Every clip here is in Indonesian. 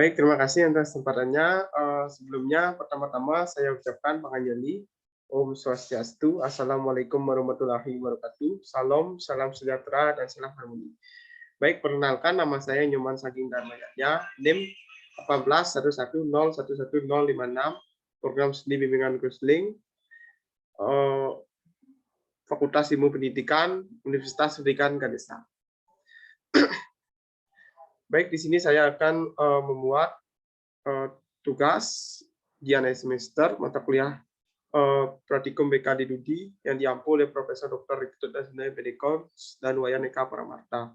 Baik, terima kasih atas kesempatannya. Sebelumnya, pertama-tama saya ucapkan panganjali. Om Swastiastu. Assalamualaikum warahmatullahi wabarakatuh. Salam, salam sejahtera, dan salam harmoni. Baik, perkenalkan nama saya Nyoman Saging Darmayatnya, NIM 1811011056, Program Studi Bimbingan Konseling, Fakultas Ilmu Pendidikan, Universitas Pendidikan Ganesha. Baik, di sini saya akan memuat tugas ujian semester mata kuliah Pratikum BKD Dudi yang diampu oleh Profesor Dr. Rikto Dasnaya Pedekon dan Wayan Eka Paramarta.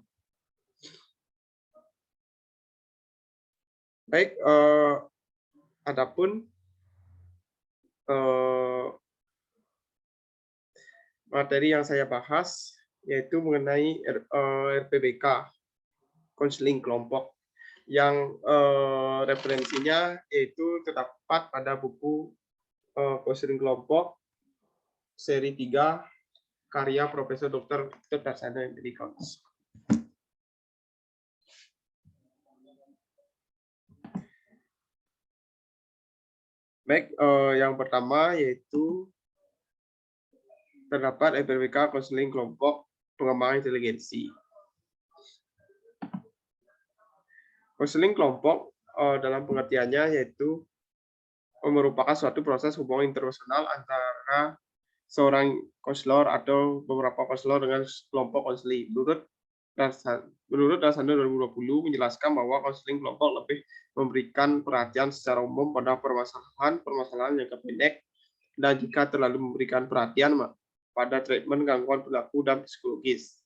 Baik, adapun materi yang saya bahas yaitu mengenai RPBK, konseling kelompok, yang referensinya yaitu terdapat pada buku konseling kelompok seri 3 karya Profesor Dr. Rikto Dasnaya Pedekon. Baik, yang pertama yaitu terdapat RPBK konseling kelompok pengembangan inteligensi. Konseling kelompok dalam pengertiannya yaitu merupakan suatu proses hubungan interpersonal antara seorang konselor atau beberapa konselor dengan kelompok konseling. Menurut Dasando 2020 menjelaskan bahwa konseling kelompok lebih memberikan perhatian secara umum pada permasalahan jangka pendek, dan jika terlalu memberikan perhatian pada treatment gangguan perilaku dan psikologis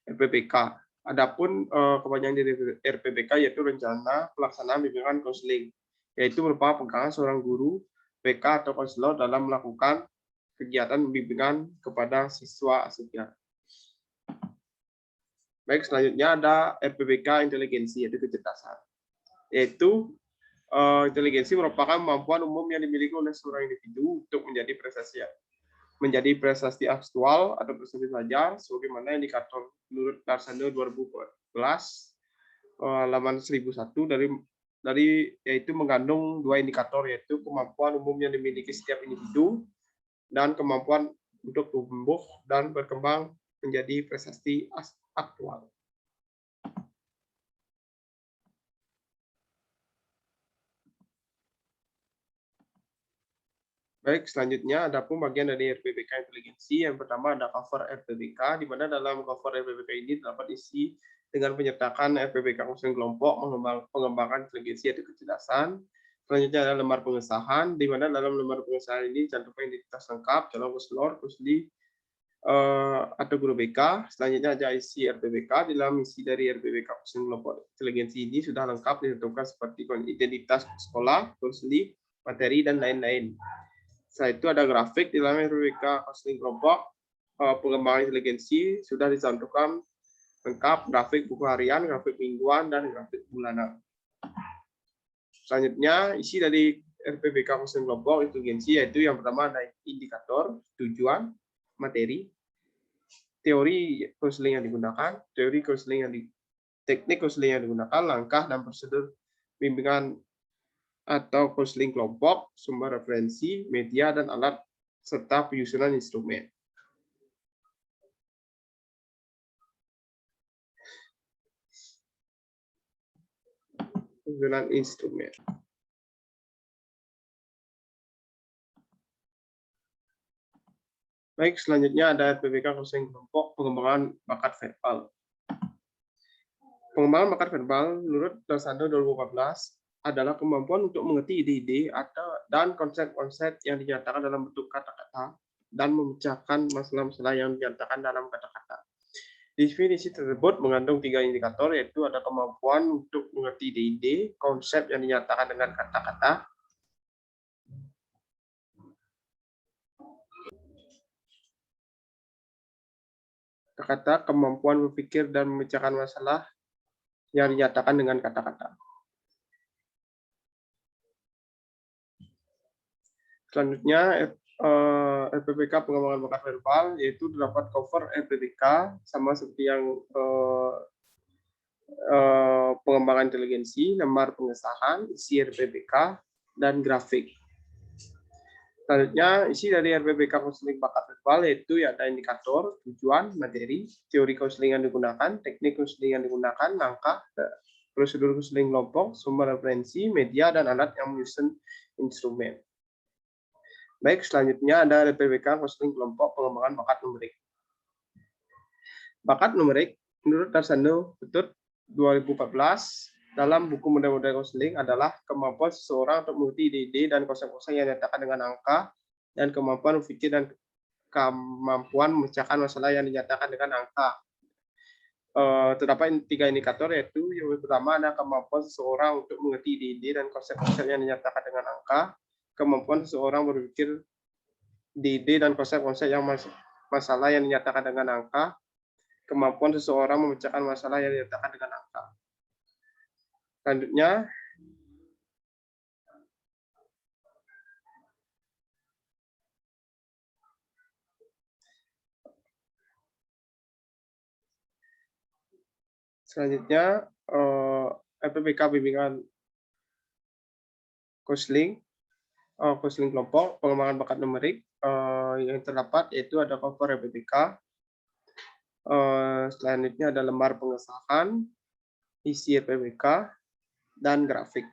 RPBK. Adapun kepanjangan dari RPBK yaitu rencana pelaksanaan bimbingan konseling, yaitu merupakan pegangan seorang guru BK atau konselor dalam melakukan kegiatan bimbingan kepada siswa aslinya. Baik, selanjutnya ada RPBK inteligensi, yaitu kecerdasan. Yaitu inteligensi merupakan kemampuan umum yang dimiliki oleh seorang individu untuk menjadi prestasi aktual atau prestasi belajar, sebagaimana indikator menurut Dasando 2014 halaman 1001 yaitu mengandung dua indikator, yaitu kemampuan umum yang dimiliki setiap individu dan kemampuan untuk tumbuh dan berkembang menjadi prestasi aktual. Baik, selanjutnya ada pun bagian dari RPBK inteligensi. Yang pertama ada cover RPBK, di mana dalam cover RPBK ini dapat isi dengan menyertakan RPBK konseling kelompok pengembangan inteligensi atau kecerdasan. Selanjutnya ada lembar pengesahan, di mana dalam lembar pengesahan ini cantumkan identitas lengkap calon konselor, konseli atau guru BK. Selanjutnya ada isi RPBK. Di dalam isi dari RPBK konseling kelompok inteligensi ini sudah lengkap ditentukan seperti identitas sekolah, konseli, materi, dan lain-lain. Setelah itu ada grafik di dalam RPBK konseling kelompok pengembangan inteligensi, sudah dicantumkan lengkap grafik buku harian, grafik mingguan, dan grafik bulanan. Selanjutnya isi dari RPBK konseling kelompok inteligensi yaitu yang pertama ada indikator, tujuan, materi, teori konseling yang digunakan, teknik konseling yang digunakan, langkah dan prosedur bimbingan atau konseling kelompok, sumber referensi, media dan alat, serta penyusunan instrumen. Penyusunan instrumen. Baik, selanjutnya ada RPBK konseling kelompok pengembangan bakat verbal. Pengembangan bakat verbal menurut Dasando 2014 adalah kemampuan untuk mengerti ide-ide dan konsep-konsep yang dinyatakan dalam bentuk kata-kata dan memecahkan masalah-masalah yang dinyatakan dalam kata-kata. Definisi tersebut mengandung 3 indikator, yaitu ada kemampuan untuk mengerti ide-ide, konsep yang dinyatakan dengan kata-kata, kemampuan berpikir dan memecahkan masalah yang dinyatakan dengan kata-kata. Selanjutnya RPBK pengembangan bakat verbal, yaitu dapat cover RPBK sama seperti yang pengembangan inteligensi, lembar pengesahan, isi RPPK, dan grafik. Selanjutnya, isi dari RPPK konseling bakat verbal yaitu ada indikator, tujuan, materi, teori konseling yang digunakan, teknik konseling yang digunakan, langkah, prosedur konseling kelompok, sumber referensi, media, dan alat yang menyusun instrumen. Baik, selanjutnya ada RPPK konseling kelompok pengembangan bakat numerik. Bakat numerik menurut Darsano Tutut 2014 dalam buku model-model konseling adalah kemampuan seseorang untuk mengerti ide-ide dan konsep-konsep yang dinyatakan dengan angka, dan kemampuan berpikir dan kemampuan memecahkan masalah yang dinyatakan dengan angka. Terdapat 3 indikator, yaitu yang pertama ada kemampuan seseorang untuk mengerti ide-ide dan konsep-konsep yang dinyatakan dengan angka, kemampuan seseorang berpikir ide-ide dan konsep-konsep yang masalah yang dinyatakan dengan angka, kemampuan seseorang memecahkan masalah yang dinyatakan dengan angka. Selanjutnya RPPK bimbingan konseling kelompok pengembangan bakat numerik yang terdapat yaitu ada cover RPPK. Selanjutnya ada lembar pengesahan, isi RPPK, dan grafik.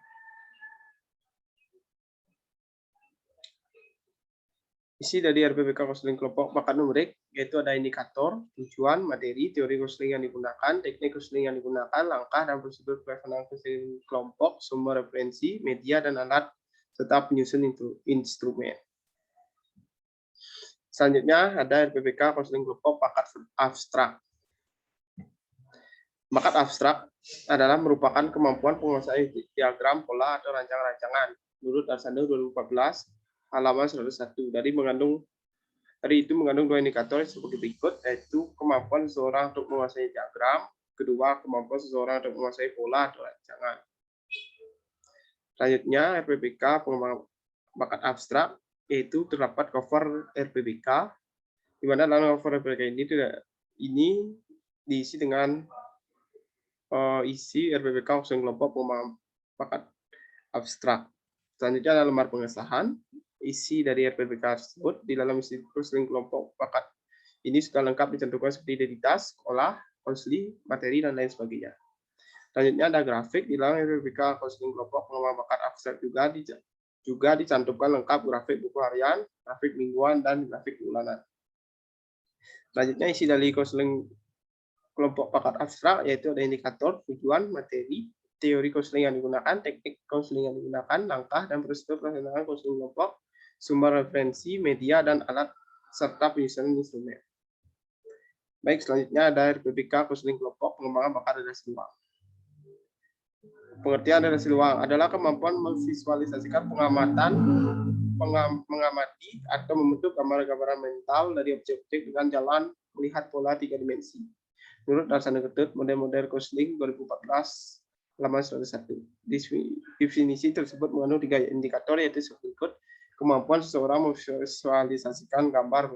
Isi dari RPPK konseling kelompok bakat numerik yaitu ada indikator, tujuan, materi, teori konseling yang digunakan, teknik konseling yang digunakan, langkah dan prosedur pelaksanaan konseling kelompok, sumber referensi, media, dan alat serta penyusun instrumen. Selanjutnya ada RPPK konseling kelompok bakat abstrak. Bakat abstrak adalah merupakan kemampuan penguasaan diagram, pola, atau rancangan-rancangan. Menurut Darsano 2014, halaman 101. Dari itu mengandung 2 indikator sebagai berikut, yaitu kemampuan seseorang untuk menguasai diagram, kedua kemampuan seseorang untuk menguasai pola atau rancangan. Selanjutnya RPPK pengembangan bakat abstrak yaitu terdapat cover RPPK, di mana dalam cover RPPK ini diisi dengan isi RPPK konseling kelompok pengembangan bakat abstrak. Selanjutnya ada lembar pengesahan. Isi dari RPPK tersebut di dalam isi konseling kelompok bakat ini sudah lengkap dicantumkan seperti identitas, sekolah, konseli, materi, dan lain sebagainya. Selanjutnya ada grafik. Di dalam RPPK konseling kelompok pengembangan bakat abstrak juga dicantumkan lengkap grafik buku harian, grafik mingguan, dan grafik bulanan. Selanjutnya isi dari konseling kelompok bakat abstrak yaitu ada indikator, tujuan, materi, teori konseling yang digunakan, teknik konseling yang digunakan, langkah dan prosedur pelaksanaan konseling kelompok, sumber referensi, media, dan alat serta penyusunan instrumen. Baik, selanjutnya ada RPPK konseling kelompok pengembangan bakat redaksi ruang. Pengertian redaksi ruang adalah kemampuan memvisualisasikan mengamati atau membentuk gambar-gambaran mental dari objek-objek dengan jalan melihat pola 3 dimensi. Menurut Darsano Tutut, model-model konseling 2014 halaman 101. Definisi tersebut mengandung 3 indikator, yaitu sebagai berikut: kemampuan seseorang memvisualisasikan gambar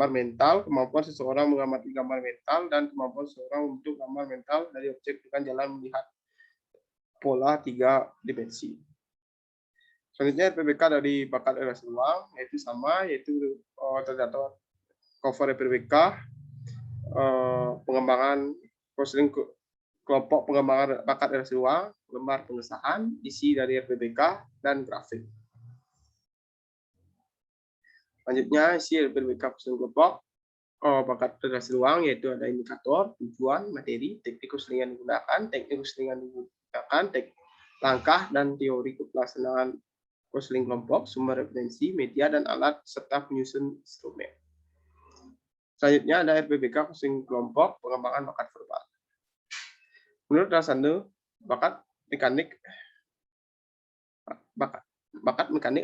mental, kemampuan seseorang mengamati gambar mental, dan kemampuan seseorang membentuk gambar mental dari objek dengan jalan melihat pola 3 dimensi. Selanjutnya RPPK dari bakat redaksi ruang yaitu sama, yaitu terdapat cover RPPK pengembangan konseling kelompok pengembangan bakat redaksi ruang, lembar pengesahan, isi dari RPPK, dan grafik. Selanjutnya isi RPPK konseling kelompok bakat redaksi ruang yaitu ada indikator, tujuan, materi, teknik konseling yang digunakan, teknik konseling yang digunakan, langkah dan teori pelaksanaan konseling kelompok, sumber referensi, media, dan alat serta penyusun instrumen. Selanjutnya ada RPPK konseling kelompok pengembangan bakat verbal. Menurut Darsano, bakat mekanik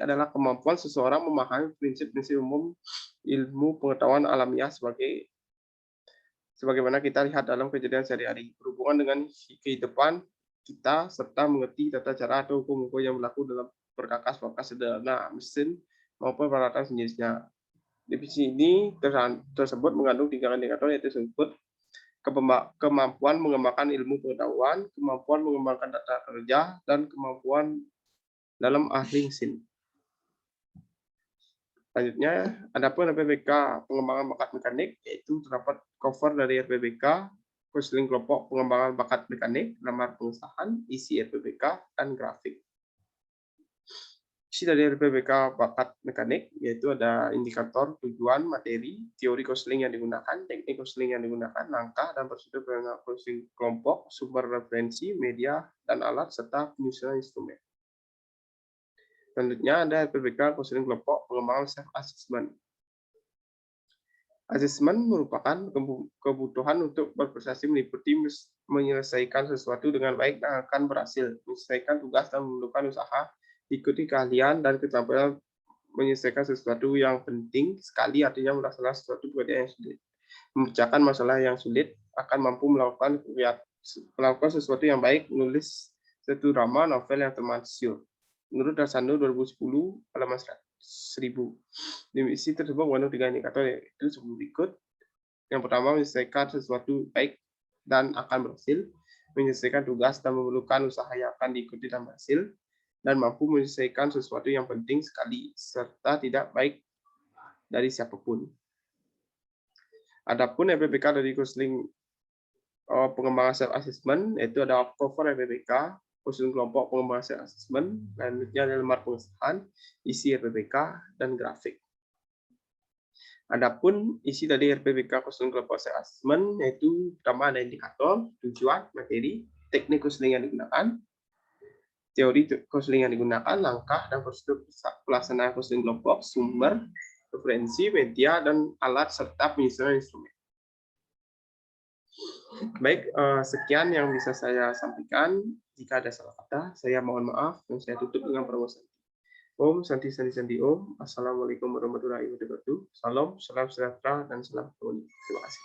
adalah kemampuan seseorang memahami prinsip-prinsip umum ilmu pengetahuan alamiah sebagaimana kita lihat dalam kejadian sehari-hari, berhubungan dengan kehidupan kita, serta mengerti tata cara atau hukum-hukum yang berlaku dalam perkakas-perkakas sederhana, mesin, maupun peralatan sejenisnya. Definisi ini tersebut mengandung 3 indikator, yaitu disebut kemampuan mengembangkan ilmu pengetahuan, kemampuan mengembangkan data kerja, dan kemampuan dalam ahli mesin. Selanjutnya, adapun RPBK pengembangan bakat mekanik, yaitu terdapat cover dari RPBK, konseling kelompok pengembangan bakat mekanik, lamar pengesahan, isi RPBK, dan grafik. Isi dari RPBK bakat mekanik yaitu ada indikator, tujuan, materi, teori konseling yang digunakan, teknik konseling yang digunakan, langkah dan prosedur pengembangan konseling kelompok, sumber referensi, media dan alat serta penyusunan instrumen. Selanjutnya ada RPBK konseling kelompok pengembangan self assessment. Assessment merupakan kebutuhan untuk berprestasi meliputi menyelesaikan sesuatu dengan baik dan akan berhasil, menyelesaikan tugas dan memerlukan usaha, ikuti keahlian dan keterampilan menyelesaikan sesuatu yang penting sekali, artinya melaksanakan sesuatu pekerjaan yang sulit, memecahkan masalah yang sulit, akan mampu melakukan sesuatu yang baik, menulis satu drama novel yang termasyhur. Menurut Dasando 2010 halaman 1000. Dimisi tersebut mengandung 3 indikator, yaitu sebelum berikut. Yang pertama, menyelesaikan sesuatu baik dan akan berhasil, menyelesaikan tugas dan memerlukan usaha yang akan diikuti dan berhasil, dan mampu menyelesaikan sesuatu yang penting sekali, serta tidak baik dari siapapun. Adapun RPBK dari konseling pengembangan self assessment, yaitu ada cover RPBK, konseling kelompok pengembangan self assessment, selanjutnya ada lembar pengesahan, isi RPBK, dan grafik. Adapun isi dari RPBK konseling kelompok self assessment yaitu pertama ada indikator, tujuan, materi, teknik konseling yang digunakan, teori konseling yang digunakan, langkah dan prosedur pelaksanaan konseling kelompok, sumber, referensi, media, dan alat serta penyusunan instrumen. Baik, sekian yang bisa saya sampaikan. Jika ada salah kata, saya mohon maaf dan saya tutup dengan permohonan. Om Santi Santi Santi Om. Assalamualaikum warahmatullahi wabarakatuh. Salam, salam sejahtera, dan salam harmoni. Terima kasih.